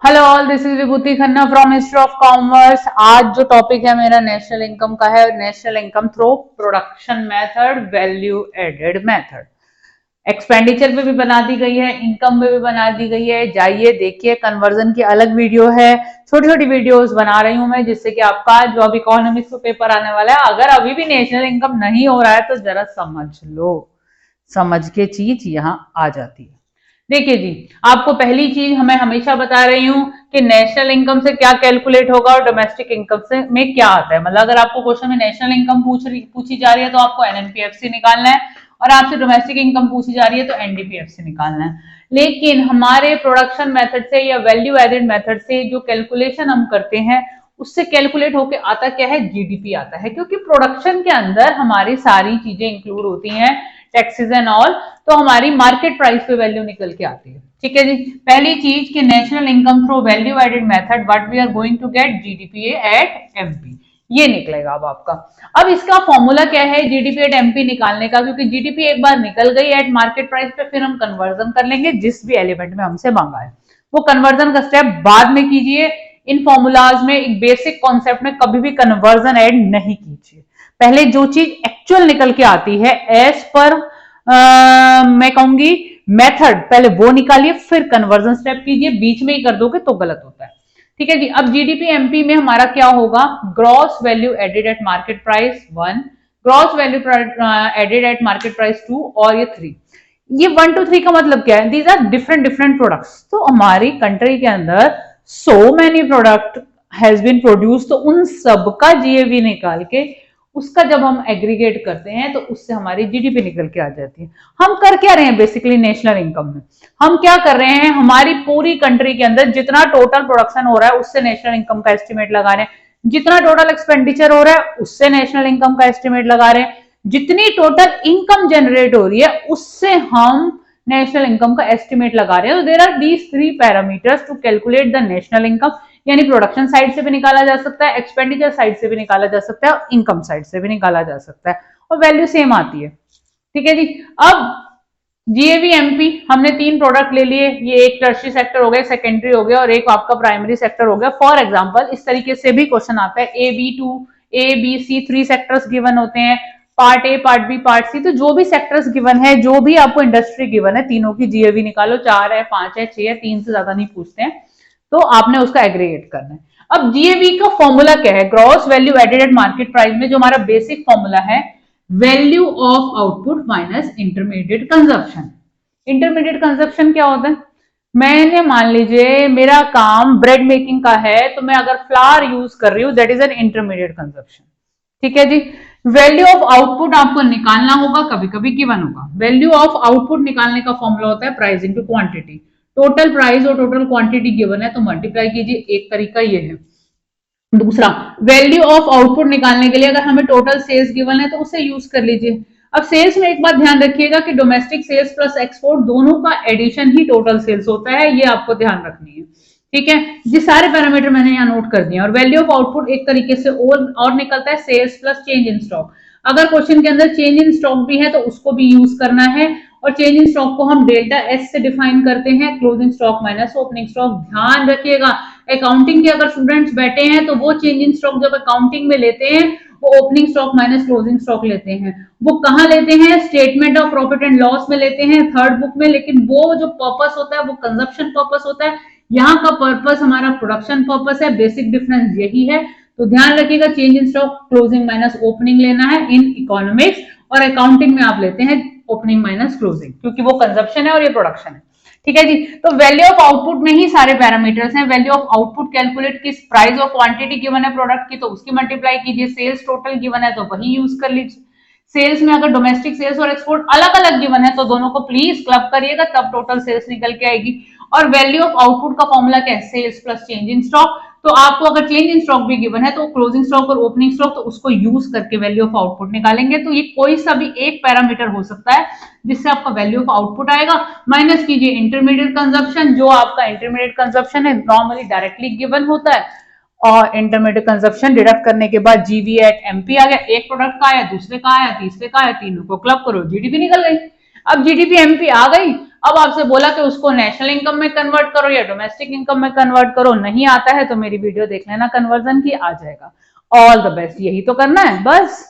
Hello all, this is Vibhuti Khanna from ministry of commerce. आज जो topic है मेरा नेशनल इनकम का है, national income through production method, value added method. Expenditure पे भी बना दी गई है, इनकम पे भी बना दी गई है। जाइए देखिए, कन्वर्जन की अलग वीडियो है, छोटी छोटी वीडियोस बना रही हूं मैं, जिससे कि आपका जो अब इकोनॉमिक्स का पेपर आने वाला है, अगर अभी भी नेशनल इनकम नहीं हो रहा है तो जरा समझ लो, समझ के चीज यहाँ आ जाती है। देखिए जी, आपको पहली चीज मैं हमेशा बता रही हूँ कि नेशनल इनकम से क्या कैलकुलेट होगा और डोमेस्टिक इनकम से में क्या आता है। मतलब अगर आपको क्वेश्चन में नेशनल इनकम पूछी जा रही है तो आपको एनएनपीएफसी निकालना है, और आपसे डोमेस्टिक इनकम पूछी जा रही है तो एनडीपीएफसी निकालना है। लेकिन हमारे प्रोडक्शन मेथड से या वैल्यू एडेड मेथड से जो कैलकुलेशन हम करते हैं, उससे कैलकुलेट होके आता क्या है, जीडीपी आता है, क्योंकि प्रोडक्शन के अंदर हमारी सारी चीजें इंक्लूड होती हैं, टैक्सेस एंड ऑल। तो हमारी मार्केट प्राइस पे वैल्यू निकल के आती है। ठीक है जी, पहली चीज कि national income through value added method, what we are going to get GDP at MP, ये निकलेगा अब आपका। अब इसका फॉर्मूला क्या है जीडीपी एट एमपी निकालने का, क्योंकि जीडीपी एक बार निकल गई एट मार्केट प्राइस पे, फिर हम कन्वर्जन कर लेंगे जिस भी एलिमेंट में हमसे मांगा है। वो कन्वर्जन का स्टेप बाद में कीजिए। इन फॉर्मूलाज में, एक बेसिक कॉन्सेप्ट में कभी भी कन्वर्जन ऐड नहीं कीजिए। पहले जो चीज एक्चुअल निकल के आती है एज पर मैं कहूंगी मेथड, पहले वो निकालिए, फिर कन्वर्जन स्टेप कीजिए। बीच में ही कर दोगे तो गलत होता है। ठीक है जी, अब जीडीपी एमपी में हमारा क्या होगा, gross value added at market price 1, gross value added at market price 2, और ये 3। ये 1 to 3 का मतलब क्या है, these are different different products. तो हमारी कंट्री के अंदर so many product has been produce, तो उन सब का जीएवी निकाल के उसका जब हम एग्रीगेट करते हैं तो उससे हमारी जीडीपी निकल के आ जाती है। हम कर क्या रहे हैं बेसिकली नेशनल इनकम में, हम क्या कर रहे हैं, हमारी पूरी कंट्री के अंदर जितना टोटल प्रोडक्शन हो रहा है उससे नेशनल इनकम का एस्टिमेट लगा रहे हैं, जितना टोटल एक्सपेंडिचर हो रहा है उससे नेशनल इनकम का एस्टिमेट लगा रहे हैं, जितनी टोटल इनकम जनरेट हो रही है उससे हम नेशनल इनकम का एस्टिमेट लगा रहे हैं। तो there are these 3 parameters to calculate the national income. यानी प्रोडक्शन साइड से भी निकाला जा सकता है, एक्सपेंडिचर साइड से भी निकाला जा सकता है, और इनकम साइड से भी निकाला जा सकता है, और वैल्यू सेम आती है। ठीक है जी, अब जीएवी एमपी हमने 3 प्रोडक्ट ले लिए, ये एक टर्शियरी सेक्टर हो गया, सेकेंडरी हो गया, और एक आपका प्राइमरी सेक्टर हो गया। फॉर एग्जांपल इस तरीके से भी क्वेश्चन आता है, A B two, A B C 3 sectors given होते हैं, part A, part B, part C. तो जो भी सेक्टर्स गिवन है, जो भी आपको इंडस्ट्री गिवन है, तीनों की जीएवी निकालो, 4 है, 5 है, 6 है, 3 से ज्यादा नहीं पूछते हैं, तो आपने उसका एग्रीगेट करना है। अब जीएवी का फॉर्मूला क्या है, gross value added at market price में जो हमारा बेसिक फॉर्मूला है, value of output minus intermediate consumption. Intermediate consumption क्या होता है, मैंने मान लीजिए मेरा काम ब्रेड मेकिंग का है, तो मैं अगर फ्लावर यूज कर रही हूं, that is an intermediate consumption. ठीक है जी, वैल्यू ऑफ आउटपुट आपको निकालना होगा, कभी कभी गिवन होगा। वैल्यू ऑफ आउटपुट निकालने का फॉर्मूला होता है price into quantity. Total price और टोटल क्वांटिटी गिवन है तो मल्टीप्लाई कीजिए, एक तरीका ये है। दूसरा, वैल्यू ऑफ आउटपुट निकालने के लिए अगर हमें टोटल सेल्स गिवन है तो उसे यूज कर लीजिए। अब सेल्स में एक बात ध्यान रखिएगा कि डोमेस्टिक सेल्स प्लस एक्सपोर्ट दोनों का एडिशन ही टोटल सेल्स होता है, ये आपको ध्यान रखनी है। ठीक है, ये सारे पैरामीटर मैंने यहाँ नोट कर दिए। और वैल्यू ऑफ आउटपुट एक तरीके से और निकलता है, sales plus change in stock. अगर क्वेश्चन के अंदर चेंज इन स्टॉक भी है तो उसको भी यूज करना है, और चेंज इन स्टॉक को हम डेल्टा एस से डिफाइन करते हैं, closing stock minus opening stock. ध्यान रखिएगा, अकाउंटिंग के अगर स्टूडेंट्स बैठे हैं तो वो चेंज इन स्टॉक जब अकाउंटिंग में लेते हैं, वो opening stock minus closing stock लेते हैं। वो कहां लेते हैं, statement of profit and loss में लेते हैं, थर्ड बुक में। लेकिन वो जो पर्पस होता है वो कंजप्शन पर्पस होता है, यहाँ का पर्पस हमारा प्रोडक्शन पर्पस है। बेसिक डिफरेंस यही है, तो ध्यान रखिएगा, change in stock closing minus opening लेना है इन इकोनॉमिक्स, और अकाउंटिंग में आप लेते हैं ओपनिंग माइनस क्लोजिंग, क्योंकि वो कंजप्शन है और ये प्रोडक्शन है। ठीक है जी, तो वैल्यू ऑफ आउटपुट में ही सारे पैरामीटर्स हैं। वैल्यू ऑफ आउटपुट कैलकुलेट किस प्राइस और क्वांटिटी गिवन है प्रोडक्ट की, तो उसकी मल्टीप्लाई कीजिए। सेल्स टोटल गिवन है तो वही यूज कर लीजिए। सेल्स में अगर डोमेस्टिक सेल्स और एक्सपोर्ट अलग अलग गिवन है तो दोनों को प्लीज क्लब करिएगा, तब टोटल सेल्स निकल के आएगी। और वैल्यू ऑफ आउटपुट का फॉर्मूला क्या है, sales plus change in stock. तो आपको अगर चेंज इन स्टॉक भी गिवन है तो क्लोजिंग स्टॉक और ओपनिंग स्टॉक, तो उसको यूज करके वैल्यू ऑफ आउटपुट निकालेंगे। तो ये कोई सा भी एक पैरामीटर हो सकता है जिससे आपका वैल्यू ऑफ आउटपुट आएगा। माइनस कीजिए इंटरमीडिएट कंजप्शन, जो आपका इंटरमीडिएट कंजप्शन है नॉर्मली डायरेक्टली गिवन होता है, और इंटरमीडिएट कंजप्शन डिडक्ट करने के बाद जीवी एट एमपी आ गया। एक प्रोडक्ट का आया, दूसरे का आया, तीसरे का आया, तीनों को क्लब करो, जीडीपी निकल गई। अब जीडीपी एमपी आ गई, अब आपसे बोला कि उसको नेशनल इनकम में कन्वर्ट करो या डोमेस्टिक इनकम में कन्वर्ट करो, नहीं आता है तो मेरी वीडियो देख लेना, कन्वर्जन की आ जाएगा। ऑल द बेस्ट, यही तो करना है बस।